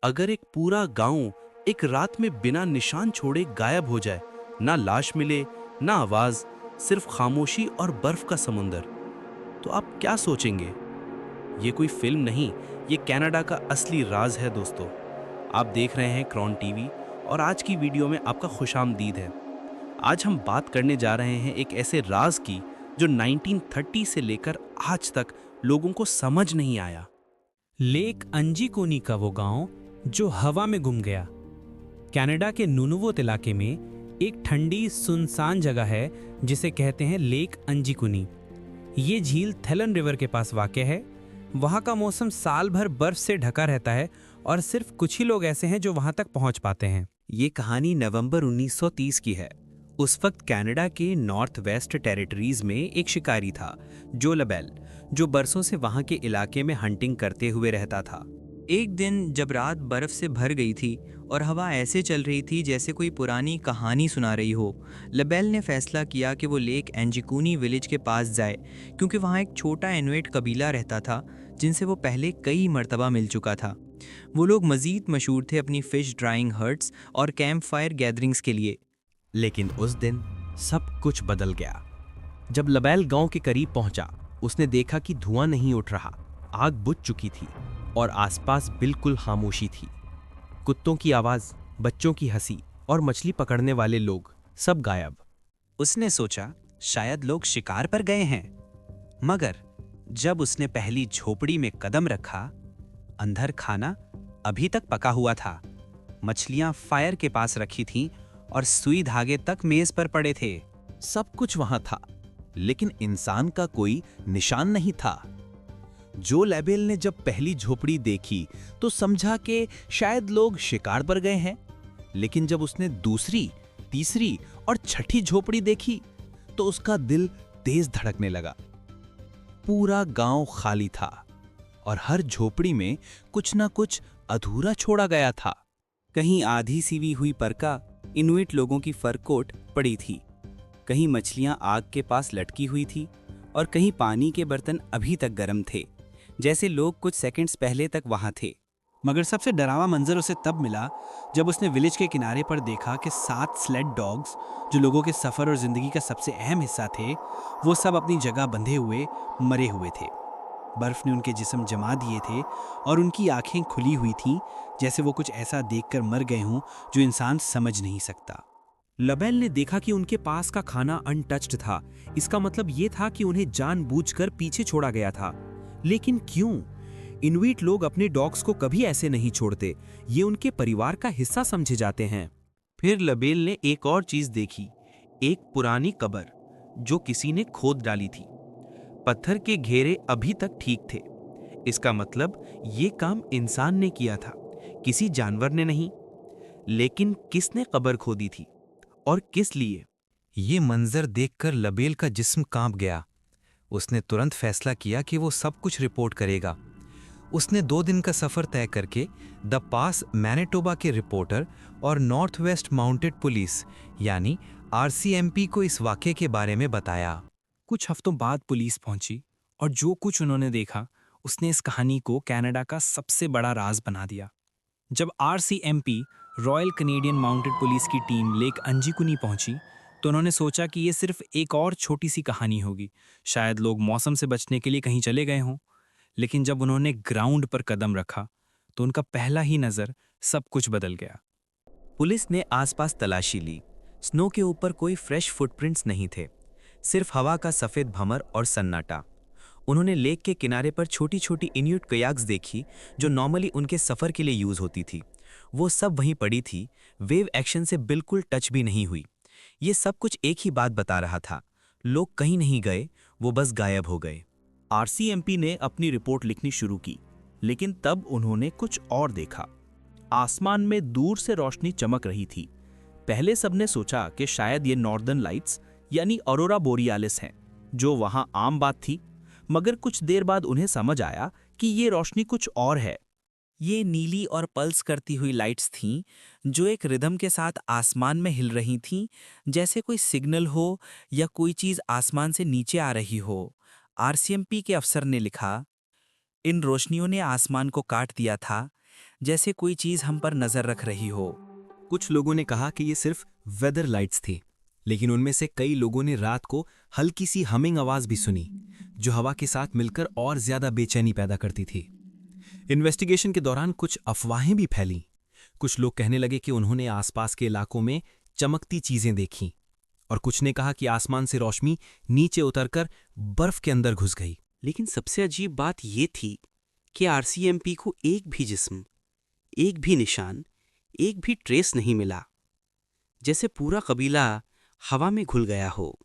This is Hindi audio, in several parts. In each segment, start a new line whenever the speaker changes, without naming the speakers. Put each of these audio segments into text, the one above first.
अगर एक पूरा गांव एक रात में बिना निशान छोड़े गायब हो जाए, ना लाश मिले, ना आवाज, सिर्फ खामोशी और बर्फ का समुंदर, तो आप क्या सोचेंगे? ये कोई फिल्म नहीं, ये कनाडा का असली राज है दोस्तों। आप देख रहे हैं क्रॉन टीवी और आज की वीडियो में आपका खुशामदीद है। आज हम बात करने जा रहे हैं एक ऐसे राज की जो 1930 से लेकर आज तक लोगों को समझ नहीं आया।
लेक अंजीकोनी का वो गांव जो हवा में गुम गया। कनाडा के नुनवुत इलाके में एक ठंडी सुनसान जगह है जिसे कहते हैं लेक अंजीकोनी। ये झील थेलन रिवर के पास वाक़ है। वहाँ का मौसम साल भर बर्फ से ढका रहता है और सिर्फ कुछ ही लोग ऐसे हैं जो वहाँ तक पहुँच पाते हैं।
ये कहानी नवंबर 1930 की है। उस वक्त कनाडा के नॉर्थ वेस्ट टेरिटरीज में एक शिकारी था, जो लबेल, जो बरसों से वहां के इलाके में हंटिंग करते हुए रहता था। एक दिन जब रात बर्फ से भर गई थी और हवा ऐसे चल रही थी जैसे कोई पुरानी कहानी सुना रही हो, लबेल ने फैसला किया कि वो लेक एंजिकोनी विलेज के पास जाए, क्योंकि वहाँ एक छोटा इनुइट कबीला रहता था जिनसे वो पहले कई मर्तबा मिल चुका था। वो लोग मज़ीद मशहूर थे अपनी फ़िश ड्राइंग हर्ट्स और कैंप फायर गैदरिंग्स के लिए।
लेकिन उस दिन सब कुछ बदल गया। जब लबेल गांव के करीब पहुंचा, उसने देखा कि धुआं नहीं उठ रहा, आग बुझ चुकी थी और आसपास बिल्कुल खामोशी थी। कुत्तों की आवाज, बच्चों की हंसी और मछली पकड़ने वाले लोग सब गायब।
उसने सोचा शायद लोग शिकार पर गए हैं, मगर जब उसने पहली झोपड़ी में कदम रखा, अंदर खाना अभी तक पका हुआ था। मछलियां फायर के पास रखी थीं और सुई धागे तक मेज पर पड़े थे।
सब कुछ वहां था, लेकिन इंसान का कोई निशान नहीं था। जो लबेल ने जब पहली झोपड़ी देखी तो समझा कि शायद लोग शिकार पर गए हैं, लेकिन जब उसने दूसरी, तीसरी और छठी झोपड़ी देखी तो उसका दिल तेज धड़कने लगा। पूरा गांव खाली था और हर झोपड़ी में कुछ ना कुछ अधूरा छोड़ा गया था।
कहीं आधी सीवी हुई परका इनुइट लोगों की फर कोट पड़ी थी, कहीं मछलियां आग के पास लटकी हुई थी और कहीं पानी के बर्तन अभी तक गर्म थे, जैसे लोग कुछ सेकंड्स पहले तक वहां थे।
मगर सबसे डरावा मंजर उसे तब मिला जब उसने विलेज के किनारे पर देखा कि 7 स्लेड डॉग्स, जो लोगों के सफ़र और ज़िंदगी का सबसे अहम हिस्सा थे, वो सब अपनी जगह बंधे हुए मरे हुए थे। बर्फ़ ने उनके जिस्म जमा दिए थे और उनकी आंखें खुली हुई थीं, जैसे वो कुछ ऐसा देखकर मर गए हों जो इंसान समझ नहीं सकता।
लबेल ने देखा कि उनके पास का खाना अनटच्ड था। इसका मतलब ये था कि उन्हें जानबूझकर पीछे छोड़ा गया था। लेकिन क्यों? इनुइट लोग अपने डॉग्स को कभी ऐसे नहीं छोड़ते। ये उनके परिवार का हिस्सा समझे जाते हैं।
फिर लबेल ने एक और चीज देखी, एक पुरानी कब्र जो किसी ने खोद डाली थी। पत्थर के घेरे अभी तक ठीक थे। इसका मतलब ये काम इंसान ने किया था, किसी जानवर ने नहीं। लेकिन किसने कब्र खोदी थी और किस लिए?
ये मंजर देखकर लबेल का जिस्म कांप गया। उसने तुरंत फैसला किया कि वो सब कुछ रिपोर्ट करेगा। उसने 2 दिन का सफर तय करके द पास मैनिटोबा के रिपोर्टर और नॉर्थ वेस्ट माउंटेड पुलिस यानी RCMP को इस वाक़े के बारे में बताया।
कुछ हफ्तों बाद पुलिस पहुंची और जो कुछ उन्होंने देखा उसने इस कहानी को कनाडा का सबसे बड़ा राज बना दिया। जब RCMP royal Canadian mounted police की टीम लेक अंजीकुनी पहुंची तो उन्होंने सोचा कि ये सिर्फ एक और छोटी सी कहानी होगी, शायद लोग मौसम से बचने के लिए कहीं चले गए हों। लेकिन जब उन्होंने ग्राउंड पर कदम रखा तो उनका पहला ही नज़र सब कुछ बदल गया।
पुलिस ने आसपास तलाशी ली। स्नो के ऊपर कोई फ्रेश फुटप्रिंट्स नहीं थे, सिर्फ हवा का सफ़ेद भंवर और सन्नाटा। उन्होंने लेक के किनारे पर छोटी छोटी इन्यूट कयाक्स देखी जो नॉर्मली उनके सफ़र के लिए यूज़ होती थी। वो सब वहीं पड़ी थी, वेव एक्शन से बिल्कुल टच भी नहीं हुई। ये सब कुछ एक ही बात बता रहा था, लोग कहीं नहीं गए, वो बस गायब हो गए।
RCMP ने अपनी रिपोर्ट लिखनी शुरू की, लेकिन तब उन्होंने कुछ और देखा। आसमान में दूर से रोशनी चमक रही थी। पहले सबने सोचा कि शायद ये नॉर्दर्न लाइट्स यानी ऑरोरा बोरियालिस हैं, जो वहां आम बात थी। मगर कुछ देर बाद उन्हें समझ आया कि ये रोशनी कुछ और है।
ये नीली और पल्स करती हुई लाइट्स थीं जो एक रिदम के साथ आसमान में हिल रही थीं, जैसे कोई सिग्नल हो या कोई चीज़ आसमान से नीचे आ रही हो। RCMP के अफसर ने लिखा, इन रोशनियों ने आसमान को काट दिया था,
जैसे कोई चीज हम पर नजर रख रही हो।
कुछ लोगों ने कहा कि ये सिर्फ वेदर लाइट्स थी, लेकिन उनमें से कई लोगों ने रात को हल्की सी हमिंग आवाज भी सुनी, जो हवा के साथ मिलकर और ज्यादा बेचैनी पैदा करती थी। इन्वेस्टिगेशन के दौरान कुछ अफवाहें भी फैलीं। कुछ लोग कहने लगे कि उन्होंने आसपास के इलाकों में चमकती चीजें देखीं, और कुछ ने कहा कि आसमान से रोशनी नीचे उतरकर बर्फ के अंदर घुस गई।
लेकिन सबसे अजीब बात ये थी कि आरसीएमपी को एक भी जिस्म, एक भी निशान, एक भी ट्रेस नहीं मिला, जैसे पूरा कबीला हवा में घुल गया हो।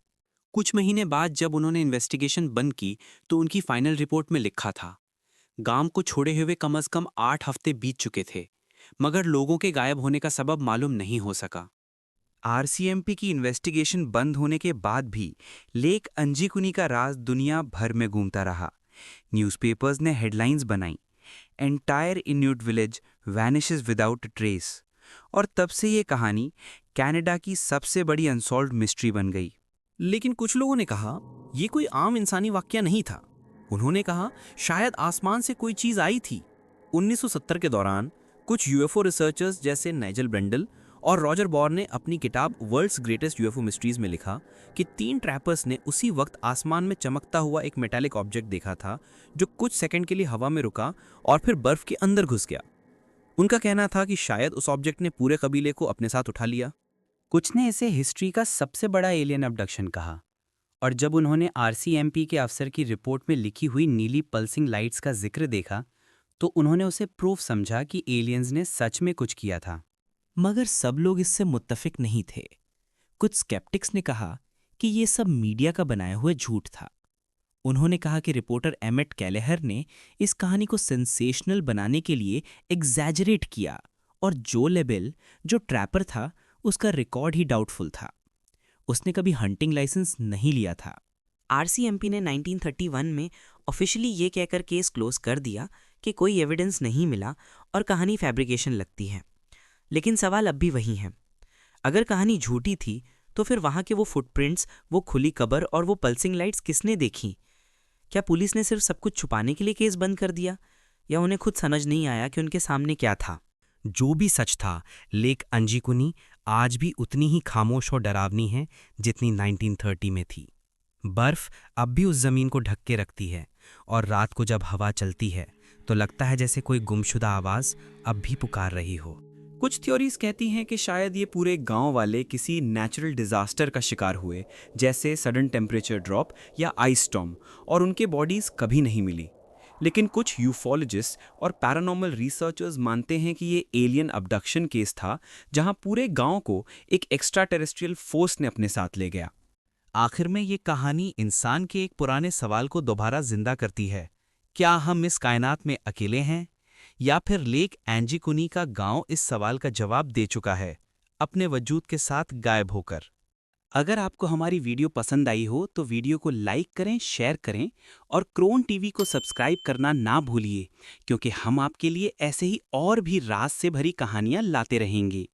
कुछ महीने बाद जब उन्होंने इन्वेस्टिगेशन बंद की तो उनकी फाइनल रिपोर्ट में लिखा था, गांव को छोड़े हुए कम से कम 8 हफ्ते बीत चुके थे, मगर लोगों के गायब होने का सबब मालूम नहीं हो सका।
आरसीएमपी की इन्वेस्टिगेशन बंद होने के बाद भी लेक अंजीकुनी का राज दुनिया भर में घूमता रहा। न्यूज़पेपर्स ने हेडलाइंस बनाई, entire इन्यूट village vanishes without trace, और तब से ये कहानी कनाडा की सबसे बड़ी अनसॉल्व्ड मिस्ट्री बन गई।
लेकिन कुछ लोगों ने कहा यह कोई आम इंसानी वाकया नहीं था। उन्होंने कहा शायद आसमान से कोई चीज आई थी। 1970 के दौरान कुछ यूएफओ रिसर्चर्स जैसे नाइजल ब्रेंडल और रॉजर बॉर ने अपनी किताब वर्ल्ड्स ग्रेटेस्ट यूएफओ मिस्ट्रीज में लिखा कि 3 ट्रैपर्स ने उसी वक्त आसमान में चमकता हुआ एक मेटालिक ऑब्जेक्ट देखा था, जो कुछ सेकंड के लिए हवा में रुका और फिर बर्फ के अंदर घुस गया। उनका कहना था कि शायद उस ऑब्जेक्ट ने पूरे कबीले को अपने साथ उठा लिया।
कुछ ने इसे हिस्ट्री का सबसे बड़ा एलियन अबडक्शन कहा, और जब उन्होंने आरसीएमपी के अफसर की रिपोर्ट में लिखी हुई नीली पल्सिंग लाइट्स का जिक्र देखा तो उन्होंने उसे प्रूफ समझा कि एलियंस ने सच में कुछ किया था।
मगर सब लोग इससे मुत्तफिक नहीं थे। कुछ स्केप्टिक्स ने कहा कि ये सब मीडिया का बनाया हुआ झूठ था। उन्होंने कहा कि रिपोर्टर एमेट कैलेहर ने इस कहानी को सेंसेशनल बनाने के लिए एग्जैजरेट किया, और जो लेबेल जो ट्रैपर था उसका रिकॉर्ड ही डाउटफुल था। उसने कभी हंटिंग लाइसेंस नहीं लिया था।
आरसीएमपी ने 1931 में ऑफिशियली ये कहकर केस क्लोज कर दिया कि कोई एविडेंस नहीं मिला और कहानी फैब्रिकेशन लगती है। लेकिन सवाल अब भी वही है, अगर कहानी झूठी थी तो फिर वहाँ के वो फुटप्रिंट्स, वो खुली कब्र और वो पल्सिंग लाइट्स किसने देखी? क्या पुलिस ने सिर्फ सब कुछ छुपाने के लिए केस बंद कर दिया, या उन्हें खुद समझ नहीं आया कि उनके सामने क्या था?
जो भी सच था, लेक अंजीकुनी आज भी उतनी ही खामोश और डरावनी है जितनी 1930 में थी। बर्फ अब भी उस जमीन को ढक के रखती है, और रात को जब हवा चलती है तो लगता है जैसे कोई गुमशुदा आवाज अब भी पुकार रही हो।
कुछ थ्योरीज कहती हैं कि शायद ये पूरे गांव वाले किसी नेचुरल डिजास्टर का शिकार हुए, जैसे सडन टेम्परेचर ड्रॉप या आइस स्टॉर्म, और उनके बॉडीज कभी नहीं मिली। लेकिन कुछ यूफोलॉजिस्ट और पैरानॉर्मल रिसर्चर्स मानते हैं कि ये एलियन अबडक्शन केस था, जहां पूरे गांव को एक एक्स्ट्रा टेरेस्ट्रियल फोर्स ने अपने साथ ले गया।
आखिर में ये कहानी इंसान के एक पुराने सवाल को दोबारा जिंदा करती है, क्या हम इस कायनात में अकेले हैं, या फिर लेक एंजीकुनी का गांव इस सवाल का जवाब दे चुका है, अपने वजूद के साथ गायब होकर।
अगर आपको हमारी वीडियो पसंद आई हो तो वीडियो को लाइक करें, शेयर करें, और क्रोन टीवी को सब्सक्राइब करना ना भूलिए, क्योंकि हम आपके लिए ऐसे ही और भी राज से भरी कहानियां लाते रहेंगे।